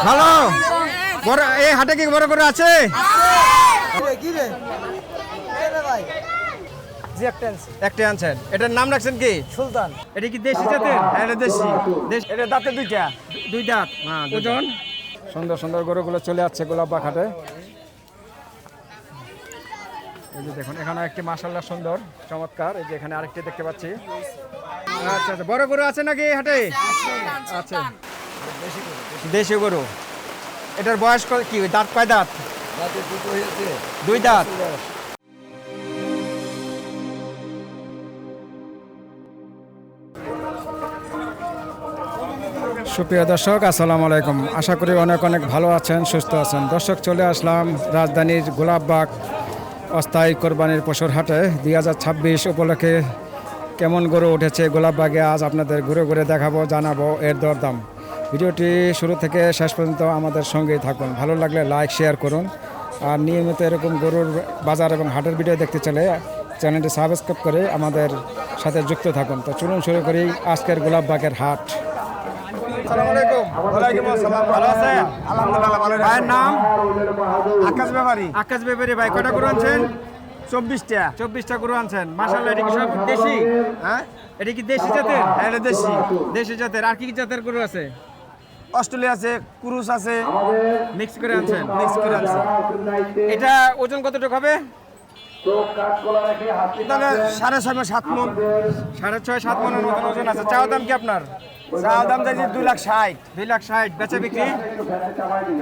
ভালো বড় এই হাটে কি বড় করে আছে? একটা আনছেন। এটার নাম রাখছেন কি? সুলতান। এটা কি দেশি জাতের? হ্যাঁ, এটা দেশি। এটা দাঁতে দুইটা, দুই দাঁত। ওজন সুন্দর সুন্দর গরুগুলো চলে যাচ্ছে গোলাপবাগ হাটে। এই যে দেখুন এখানে একটি মাশাআল্লাহ সুন্দর চমৎকার। এই যে এখানে আরেকটি দেখতে পাচ্ছি। আচ্ছা আচ্ছা, বড় গরু আছে নাকি হাটে? আচ্ছা, দেশি গরু। এটার বয়স কি? দাঁত কয় দাঁত? দুই দাঁত। সুপ্রিয় দর্শক, আসসালামু আলাইকুম। আশা করি অনেক অনেক ভালো আছেন, সুস্থ আছেন। দর্শক, চলে আসলাম রাজধানীর গোলাপবাগ অস্থায়ী কোরবানির পশুর হাটে। 2026 উপলক্ষে কেমন গরু উঠেছে গোলাপবাগে আজ আপনাদের ঘুরে ঘুরে দেখাবো, জানাবো এর দরদাম। ভিডিওটি শুরু থেকে শেষ পর্যন্ত আমাদের সঙ্গেই থাকুন। ভালো লাগলে লাইক শেয়ার করুন। আর নিয়মিত এরকম গরুর বাজার এবং হাটের ভিডিও দেখতে চলে চ্যানেলটি সাবস্ক্রাইব করে আমাদের সাথে যুক্ত থাকুন। তো চলুন শুরু করি আজকের গোলাপবাগের হাট। আসসালামু আলাইকুম। ওয়ালাইকুম আসসালাম। ভালো আছেন? আলহামদুলিল্লাহ ভালো। ভাইয়ের নাম? আকাশ ব্যাপারী। আকাশ ব্যাপারী। ভাই কটা গরু আনছেন? 24টা। 24টা গরু আনছেন। মাশাআল্লাহ, এটা কি সব দেশি? হ্যাঁ, এটা কি দেশি জাতের? হ্যাঁ, এটা দেশি। দেশি জাতের। আর কি কি জাতের গরু আছে? অস্ট্রেলিয়া আছে, কুরুস আছে, মিক্স করে আনছেন। মিক্স করে আছে। এটা ওজন কতটুকু হবে? তাহলে 6.5 7 মণ। 6.5 7 মনের মতন ওজন আছে। চাওয়া দাম কি আপনার? চা দাম চাইছি 2,60,000। 2,60,000। বেচা বিক্রি?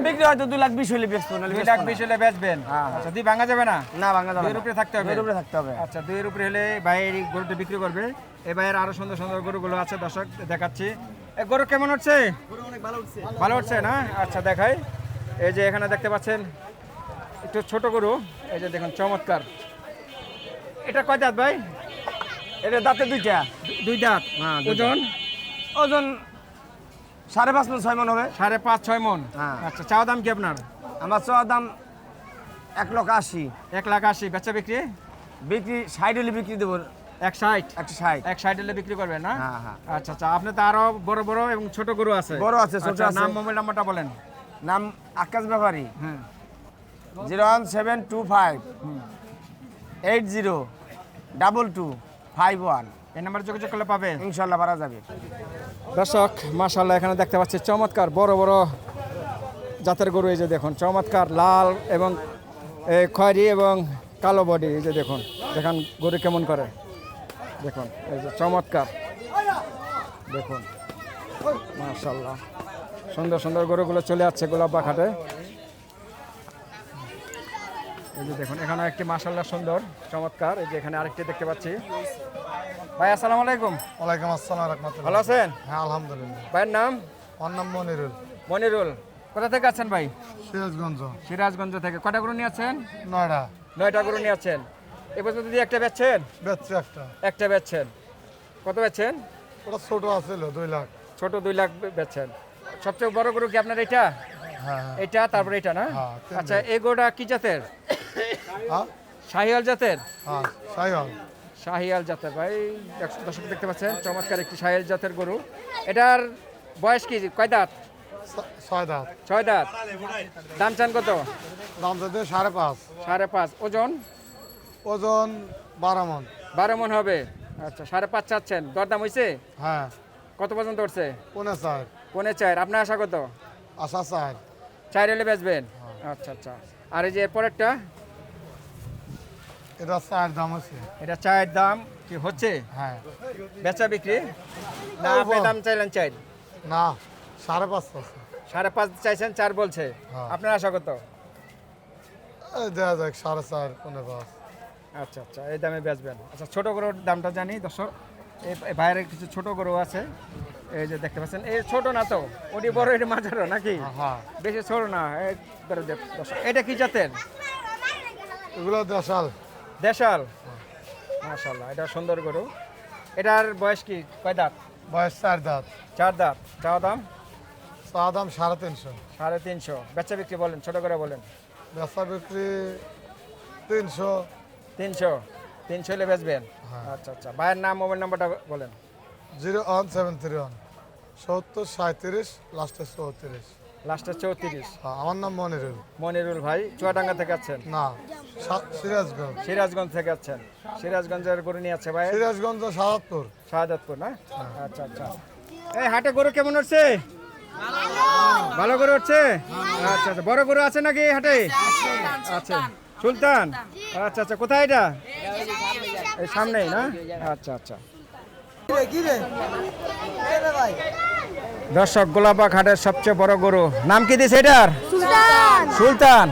বিক্রি হয়তো 2,20,000 হলে বেচবো, নাহলে বেচবো না। 2,20,000 হলে বেচবেন। হ্যাঁ। আচ্ছা, দুই ভাঙা যাবে না? না, ভাঙা যাবে না। দুইয়ের উপরে থাকতে হবে। দুইয়ের উপরে থাকতে হবে। আচ্ছা, দুইয়ের উপরে হলে ভাই এই গরুটা বিক্রি করবে। এই ভাইয়ের আরো সুন্দর সুন্দর গরুগুলো আছে, দর্শক দেখাচ্ছি। এই গরু কেমন হচ্ছে? ভালো হচ্ছে না? আচ্ছা, দেখাই। এই যে এখানে দেখতে পাচ্ছেন একটু ছোট গরু। এই যে দেখুন, চমৎকার। এটা কয় দাঁত ভাই? এটা দাঁতে দুইটা। দুই দাঁত। ওজন? ওজন 5.5 মণ 6 মণ হবে। 5.5 6 মন। হ্যাঁ। আচ্ছা, চাওয়া দাম কি আপনার? আমার চা দাম 1,80,000। 1,80,000। বেচা বিক্রি? বিক্রি 60 হলে বিক্রি দেবো। 160। 160। 160 হলে বিক্রি করবেন না? হ্যাঁ, হ্যাঁ। আচ্ছা আচ্ছা, আপনি তো আরো বড় বড় এবং ছোট গরু আছে। বড় আছে, ছোট আচ্ছা, আছে। নাম মোবাইল নাম্বারটা বলেন। নাম আকাশ ব্যাপারী। হ্যাঁ। 01725 802251। এই নাম্বারে যোগাযোগ করলে পাবে ইনশাল্লাহ পারা যাবে। দর্শক। মাশাআল্লাহ, এখানে দেখতে পাচ্ছি চমৎকার বড় বড় জাতের গরু। এই যে দেখুন, চমৎকার লাল এবং খয়েরি এবং কালো বডি। এই যে দেখুন গরু কেমন করে দেখুন। এই যে চমৎকার দেখুন, মাশাআল্লাহ, সুন্দর সুন্দর গরুগুলো চলে যাচ্ছে গোলাপবাগ হাটে। এই যে দেখুন এখানে একটি মাশাআল্লাহ সুন্দর চমৎকার। এই যে এখানে আরেকটি দেখতে পাচ্ছি। ভাই আসসালামু আলাইকুম। ওয়ালাইকুম আসসালাম রাহমাতুল্লাহ। ভালো আছেন? হ্যাঁ, আলহামদুলিল্লাহ। ভাইয়ের নাম? আমার নাম মনিরুল। মনিরুল। কোথা থেকে আছেন ভাই? সিরাজগঞ্জ। সিরাজগঞ্জ থেকে। কটা গরু নিয়ে আছেন? নয়ডা। 9টা গরু নিয়ে আছেন। এবছর যদি একটা বেচছেন? বেচছি একটা। একটা বেচছেন। কত বেচছেন? ওটা ছোট আছিল 2 লাখ। ছোট 2 লাখ বেচছেন। সবচেয়ে বড় গরু কি আপনার এটা? হ্যাঁ, হ্যাঁ। এটা, তারপরে এটা না? হ্যাঁ, তিনটে। আচ্ছা, এই গরুটা কি জাতের? হ্যাঁ, শাহিয়াল জাতের? হ্যাঁ, সাইহল। শাহিয়াল জাতের। ভাই দর্শক দেখতে পাচ্ছেন চমৎকার একটি শাহিয়াল জাতের গরু। এটার বয়স কি? কয় দাঁত? 6 দাঁত। 6 দাঁত। দাম চান কত? দাম চাইতে 5.5। 5.5। ওজন? ওজন 12 মণ। 12 মন হবে। আচ্ছা, 5.5 চাচ্ছেন। দরদাম হয়েছে? হ্যাঁ, কত পর্যন্ত উঠছে? 4.5। 4.5। আপনার আশা কত? আশা 4। 4 হলে বেচবেন? আচ্ছা আচ্ছা। আর এই যে পরেরটা? এটা 4 দাম আছে। এটা চায়ের দাম কি হচ্ছে? হ্যাঁ। বেচা বিক্রি না আপনি দাম চাইলেন? চাই না, 5.5 আছে। 5.5 চাইছেন, 4 বলছে। হ্যাঁ। আপনার আশা কত? এই দেয়া যাক 4.5 5.5। আচ্ছা আচ্ছা, এই দামে বেচবেন। আচ্ছা, ছোট গরুর দামটা জানি দর্শক। এই বাইরের কিছু ছোট গরু আছে। এই যে দেখতে পাচ্ছেন, এই ছোট না তো, ওটি বড়, এটি মাঝারো নাকি? হ্যাঁ। বেশি ছোট না। দর্শক, এটা কি জাতের? এগুলো দেশাল। দেশাল। মাশাআল্লাহ, এটা সুন্দর গরু। এটার বয়স কি? কয় দাঁত? বয়স 4 দাঁত। 4 দাঁত। চাওয়া দাম? চা দাম 350। 350। বেচা বিক্রি বলেন, ছোট করে বলেন। বেচা বিক্রি 300। 300 হলে বেচবেন? হ্যাঁ। আচ্ছা আচ্ছা। ভাইয়ের নাম, মোবাইল নাম্বারটা বলেন। 01731 70 37 লাস্টে 34। লাস্টে 34। হ্যাঁ, আমার নাম মনিরুল। মনিরুল ভাই চুয়াডাঙ্গা থেকে আছেন? না, সিরাজগঞ্জ। সিরাজগঞ্জ থেকে আছেন। সিরাজগঞ্জের গরু নিয়ে আছে ভাই? সিরাজগঞ্জ সাহাদপুর। শাহাদাতপুর না? আচ্ছা আচ্ছা। এই হাটে গরু কেমন হচ্ছে? ভালো গরু হচ্ছে? আচ্ছা আচ্ছা। বড় গরু আছে নাকি এই হাটে? আচ্ছা। সুলতান? আচ্ছা আচ্ছা। কোথায় এটা? এই সামনেই না? আচ্ছা আচ্ছা। দর্শক, গোলাপবাগ হাটের সবচেয়ে বড় গরু নাম কি দিয়েছে এটার? সুলতান।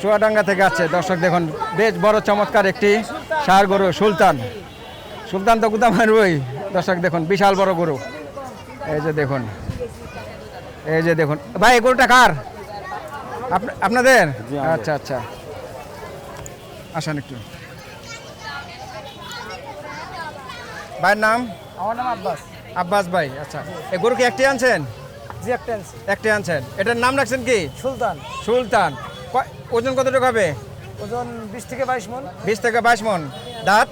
চুয়াডাঙ্গা থেকে আছে। দর্শক দেখুন, বেশ বড় চমৎকার একটি ষাঁড় গরু সুলতান। সুলতান তো গুদাম মারবই। দর্শক দেখুন, বিশাল বড় গরু। এই যে দেখুন, এই যে দেখুন ভাই, এই গরুটা কার? আপনাদের? আচ্ছা আচ্ছা, আসেন একটু। ভাইয়ের নাম? আমার নাম আব্বাস। আব্বাস ভাই। আচ্ছা, এই গরু কি একটি আনছেন? জি, একটা আনছি। একটি আনছেন। এটার নাম রাখছেন কি? সুলতান। সুলতান। ওজন কতটুকু হবে? ওজন 20 থেকে 22 মন। 20 থেকে 22 মন। দাঁত?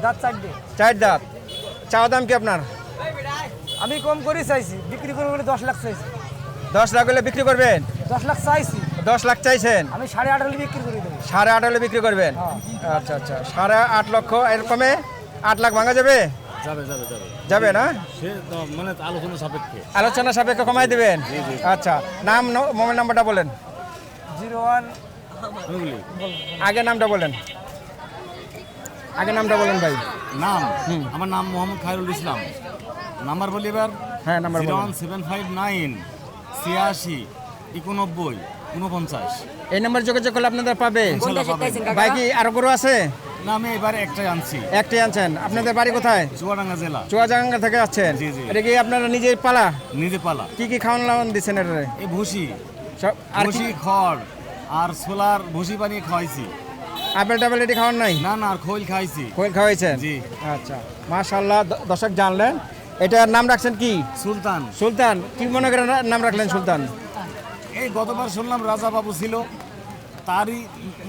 দাঁত 4 চার দাঁত। চাওয়া দাম কি আপনার? আমি কম করে চাইছি, বিক্রি করবো বলে 10 লাখ চাইছি। 10 লাখ হলে বিক্রি করবেন? 10 লাখ চাইছি, 10 লাখ চাইছেন? আমি 8.5 হলে বিক্রি করে দেবো। 8.5 হলে বিক্রি করবেন? আচ্ছা আচ্ছা। 8.5 লক্ষ, এর কমে 8 লাখ ভাঙা যাবে? যাবে যাবে যাবে যাবে না? সে তো মানে আলোচনা সাপেক্ষে আলোচনা সাপেক্ষে কমাই দিবেন? আচ্ছা। নাম, মোবাইল নাম্বারটা বলেন। 01 বুঝলি আগে নামটা বলেন। আগে নামটা বলেন ভাই। নাম আমার নাম মোহাম্মদ খায়রুল ইসলাম। নাম্বার বলি এবার। হ্যাঁ, নাম্বার বলেন। 01759 86 89 49। এই নাম্বার যোগাযোগ করলে আপনাদের পাবে। ইনশাআল্লাহ পাবেন। ভাই কি আরো গরু আছে? না, আমি এবার একটাই আনছি। একটি আনছেন। আপনাদের বাড়ি কোথায়? চুয়াডাঙ্গা জেলা। চুয়াডাঙ্গা থেকে আসছেন? জি, জি। এটা কি আপনারা নিজের পালা? নিজে পালা। কি কি খাওয়ান লাওয়ান দিচ্ছেন এটারে? এই ভুসি সব আর কি? ভুসি খড় আর সোলার ভুসি বানিয়ে খাওয়াইছি। আপেল টাপেল এটি খাওয়ান নাই? না না, আর খোল খাইছি। কোয়েল খাওয়াইছেন? জি। আচ্ছা, মাশাআল্লাহ। দর্শক জানলেন, এটার নাম রাখছেন কি? সুলতান। সুলতান। কি মনে করে নাম রাখলেন সুলতান? এই গতবার শুনলাম রাজা বাবু ছিল, তারই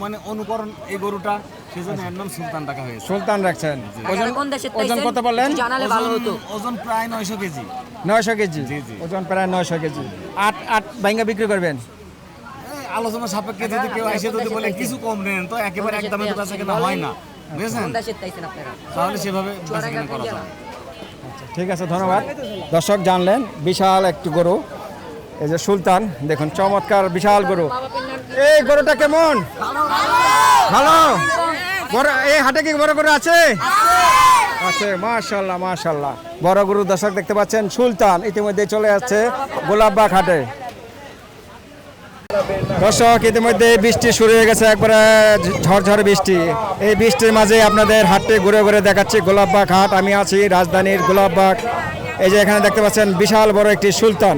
মানে অনুকরণ এই গরুটা, সেজন্য এর নাম সুলতান রাখা হয়েছে। সুলতান রাখছেন। ওজন কত বললেন? ওজন প্রায় 900 কেজি। 900 কেজি। জি, জি। ওজন প্রায় 900 কেজি। 8 ভাঙ্গা বিক্রি করবেন? এই আলোচনা সাপেক্ষে যদি কেউ এসে যদি বলে কিছু কম নেন, তো একেবারে একদমই তো বেচা কেনা হয় না, বুঝেছেন? তাহলে সেভাবে বেচা কেনা করা যায়। ঠিক আছে, ধন্যবাদ। দর্শক জানলেন, বিশাল একটি গরু। এই যে সুলতান, দেখুন চমৎকার বিশাল গরু। এই গরুটা কেমন? ভালো। বড় এই হাটে কি বড় গরু আছে? আছে, মাশাআল্লাহ মাশাআল্লাহ। বড় গরু দর্শক দেখতে পাচ্ছেন সুলতান ইতিমধ্যে চলে যাচ্ছে গোলাপবাগ হাটে। দর্শক, ইতিমধ্যে বৃষ্টি শুরু হয়ে গেছে, একবারে ঝড়ঝড় বৃষ্টি। এই বৃষ্টির মাঝে আপনাদের হাটে ঘুরে ঘুরে দেখাচ্ছি গোলাপবাগ হাট। আমি আছি রাজধানীর গোলাপবাগ। এই যে এখানে দেখতে পাচ্ছেন বিশাল বড় একটি সুলতান।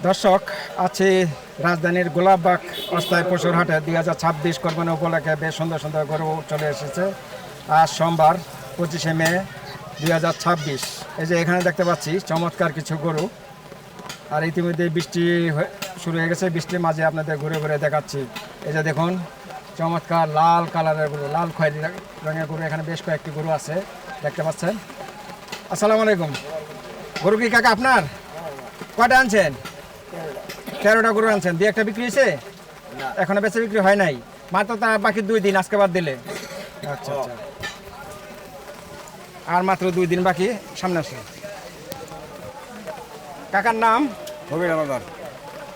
দর্শক, আছে রাজধানীর গোলাপবাগ অস্থায়ী পশুর হাটে 2026 কোরবানি উপলক্ষে বেশ সুন্দর সুন্দর গরু চলে এসেছে। আজ সোমবার 25শে মে 2026। এই যে এখানে দেখতে পাচ্ছি চমৎকার কিছু গরু। আর ইতিমধ্যে বৃষ্টি শুরু হয়ে গেছে, বৃষ্টির মাঝে আপনাদের ঘুরে ঘুরে দেখাচ্ছি। এই যে দেখুন চমৎকার লাল কালারের গরু, লাল খয়েরি রঙের গরু। এখানে বেশ কয়েকটি গরু আছে, দেখতে পাচ্ছেন। আসসালামু আলাইকুম। গরু কি কাকা আপনার? কয়টা আনছেন? 13টা গরু আনছেন। দিয়ে একটা বিক্রি হয়েছে? এখনো বেচা বিক্রি হয় নাই, মাত্র তার বাকি 2 দিন, আজকে বাদ দিলে। আচ্ছা আচ্ছা, আর মাত্র 2 দিন বাকি, সামনে আসে। কাকার নাম? কবির আলাদার।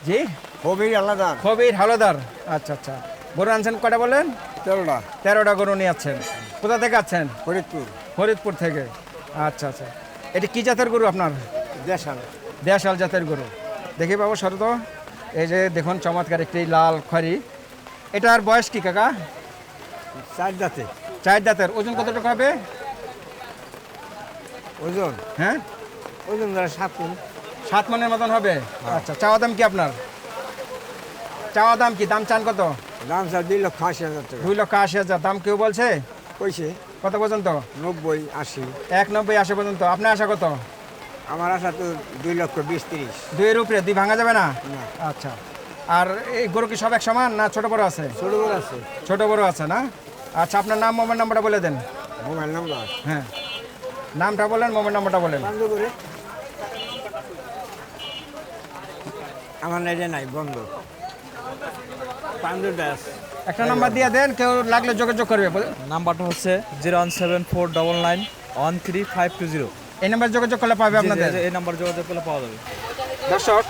জি, কবির আলাদার। কবির হাওলাদার। আচ্ছা আচ্ছা। গরু আনছেন কয়টা বলেন? 13টা। 13টা গরু নিয়ে আছেন। কোথা থেকে আছেন? ফরিদপুর। ফরিদপুর থেকে। আচ্ছা আচ্ছা। এটি কি জাতের গরু আপনার? দেশাল। দেশাল জাতের গরু। দেখি বাবু শরত, এই যে দেখুন চমৎকার একটি লাল খড়ি। এটার বয়স কি কাকা? 4 দাঁতে। 4 দাঁতের। ওজন কতটুকু হবে? ওজন হ্যাঁ, ওজন ধরে 7 মণ। 7 মণের মতন হবে। আচ্ছা, চাওয়া দাম কি আপনার? চাওয়া দাম কি? দাম চান কত? দাম স্যার 2,80,000 টাকা। 2,80,000 দাম। কেউ বলছে কইছে কত পর্যন্ত? 90, 80। 1,90, 80 পর্যন্ত। আপনার আশা কত? আমার আশা তো 2,20,30। 2-এর উপরে। 2 ভাঙা যাবে না? না। আচ্ছা। আর এই গরু কি সব এক সমান না ছোট বড় আছে? ছোট বড় আছে। ছোট বড় আছে না? আচ্ছা, আপনার নাম, মোবাইল নাম্বারটা বলে দেন। মোবাইল নাম্বার হ্যাঁ, নামটা বলেন, মোবাইল নাম্বারটা বলেন। বন্ধ করে আমার লাইনে নাই বন্ধ। পাঞ্জু দাস। একটা নাম্বার দিয়ে দেন, কেউ লাগলে যোগাযোগ করবে। নাম্বারটা হচ্ছে 017413520। এই নাম্বার যোগাযোগ করলে পাবে আপনাদের। এই নাম্বার যোগাযোগ করলে পাওয়া যাবে। দর্শক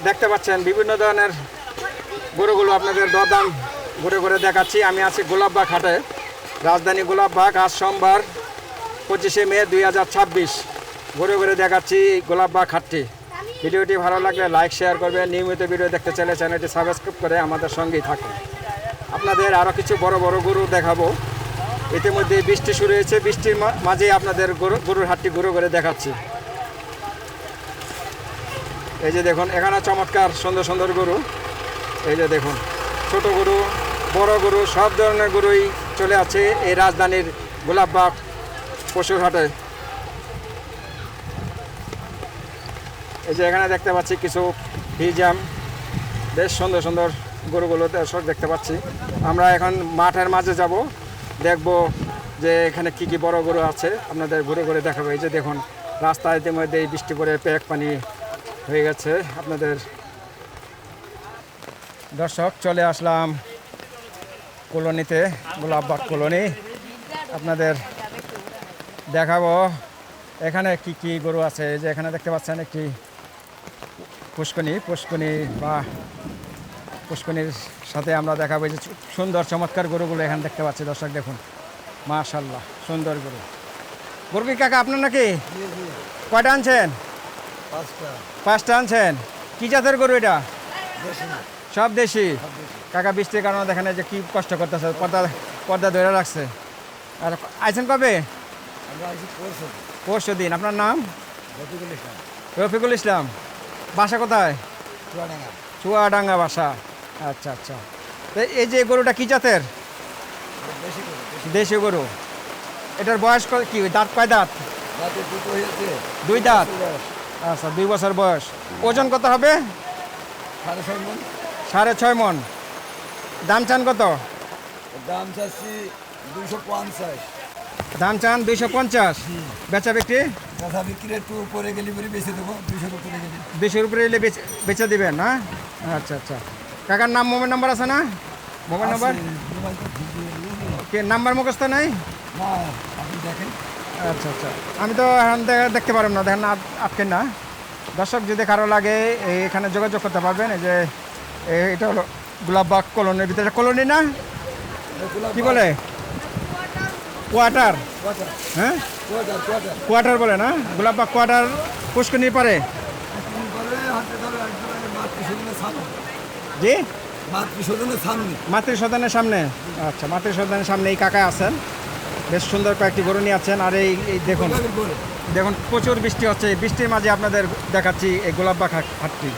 দেখতে পাচ্ছেন বিভিন্ন ধরনের গরুগুলো আপনাদের দরদাম ঘুরে ঘুরে দেখাচ্ছি। আমি আছি গোলাপবাগ হাটে, রাজধানী গোলাপবাগ। আজ সোমবার 25শে মে 2026। ঘুরে ঘুরে দেখাচ্ছি এই গোলাপবাগ হাটটি। ভিডিওটি ভালো লাগলে লাইক শেয়ার করবেন। নিয়মিত ভিডিও দেখতে চাইলে চ্যানেলটি সাবস্ক্রাইব করে আমাদের সঙ্গেই থাকুন। আপনাদের আরও কিছু বড় বড় গরু দেখাবো। ইতিমধ্যে বৃষ্টি শুরু হয়েছে, বৃষ্টির মাঝে আপনাদের গরুর হাটটি ঘুরে ঘুরে দেখাচ্ছি। এই যে দেখুন, এখানে চমৎকার সুন্দর সুন্দর গরু। এই যে দেখুন, ছোট গরু, বড় গরু, সব ধরনের গরুই চলে আছে এই রাজধানীর গোলাপবাগ পশুর হাটে। এই যে এখানে দেখতে পাচ্ছি কিছু হিজাম, বেশ সুন্দর সুন্দর গরুগুলো দর্শক দেখতে পাচ্ছি। আমরা এখন মাঠের মাঝে যাব, দেখব যে এখানে কি কি বড় গরু আছে, আপনাদের ঘুরে ঘুরে দেখাবো। এই যে দেখুন, রাস্তায় ইতিমধ্যে এই বৃষ্টি পড়ে প্যাক পানি হয়ে গেছে। আপনাদের দর্শক চলে আসলাম কলোনিতে, গোলাপবাগ কলোনি। আপনাদের দেখাবো এখানে কি কি গরু আছে। এই যে এখানে দেখতে পাচ্ছেন একটি পুষ্কনি বা পুষ্কনির সাথে আমরা দেখাবো। এই যে সুন্দর চমৎকার গরুগুলো এখানে দেখতে পাচ্ছি দর্শক, দেখুন মাশাআল্লাহ সুন্দর গরু। গরু কি কাকা আপনার নাকি? কয়টা আনছেন? 5টা আনছেন। কি জাতের গরু এটা? সব দেশি। কাকা বৃষ্টির কারণে দেখেন এই যে কি কষ্ট করতেছে, পর্দা ধরে রাখছে। আর আইছেন কবে? পরশু দিন। আপনার নাম? রফিকুল ইসলাম। বাসা কোথায়? চুয়াডাঙ্গা বাসা। আচ্ছা আচ্ছা। তো এই যে গরুটা কি জাতের? দেশি গরু। এটার বয়স কি, দাঁত কয় দাঁত? 2 দাঁত। আচ্ছা, 2 বছর বয়স। ওজন কত হবে? 6.5 মন। দাম চান কত? দাম চাচ্ছি 250। দাম চান 250। বেচা বিক্রি? কথা বিক্রি একটু উপরে গেলে পরে বেঁচে দেবো, 200 উপরে গেলে। 200 উপরে এলে বেচে দিবেন না? আচ্ছা আচ্ছা। কাকার নাম, মোবাইল নাম্বার আছে না? মোবাইল নাম্বার কে নাম্বার মুখস্থ নাই? না, আপনি দেখেন। আচ্ছা আচ্ছা, আমি তো এখন দেখতে পারব না, দেখেন আটকেন না। দর্শক যদি কারো লাগে এখানে যোগাযোগ করতে পারবেন। এই যে এটা হলো গোলাপবাগ কলোনির ভিতরে। কলোনি না, কি বলে? কোয়ার্টার। হ্যাঁ, কোয়ার্টার বলে না? গোলাপবাগ কোয়ার্টার পুষ্কনির পারে। জি, মাতৃসদনের সামনে। আচ্ছা, মাতৃসদনের সামনে এই কাকা আছেন, বেশ সুন্দর কয়েকটি গরু নিয়ে আছেন। আর এই দেখুন দেখুন প্রচুর বৃষ্টি হচ্ছে। এই বৃষ্টির মাঝে আপনাদের দেখাচ্ছি এই গোলাপবাগ হাটটি।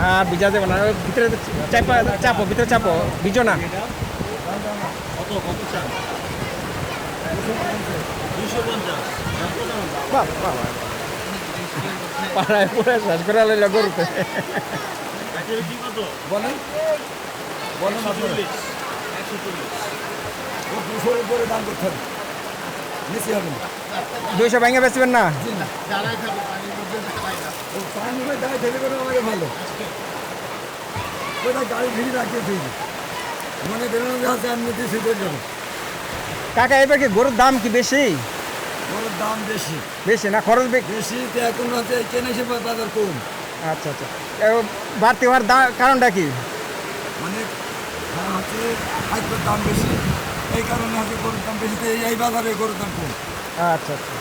আর ভিজা দেবো না, ভিতরে চাপো, ভিতরে চাপো, ভিজো না। পাড়ায় পুরো শেষ করে লাইল গরুতে। বলেন, 200 উপরে দাম করতে হবে, বেশি হবে না। 200 ভেঙে বেচবেন না? পানি দাঁড়িয়ে ঠেলে করে আমাকে ভালো। কোথায় গাড়ি ভিড়ি রাখিয়ে দিয়েছি, মনে বেরোনো যাচ্ছে আমি শীতের জন্য। কাকা এবার কি গরুর দাম কি বেশি? গরুর দাম বেশি। বেশি না খরচ বেশি তো এখন হচ্ছে কেনে সে বাজার কম। আচ্ছা আচ্ছা, বাড়তি হওয়ার কারণটা কি? মানে হচ্ছে খাদ্যের দাম বেশি, এই কারণে হচ্ছে গরুর দাম বেশি, তো এই বাজারে গরুর দাম কম। আচ্ছা আচ্ছা।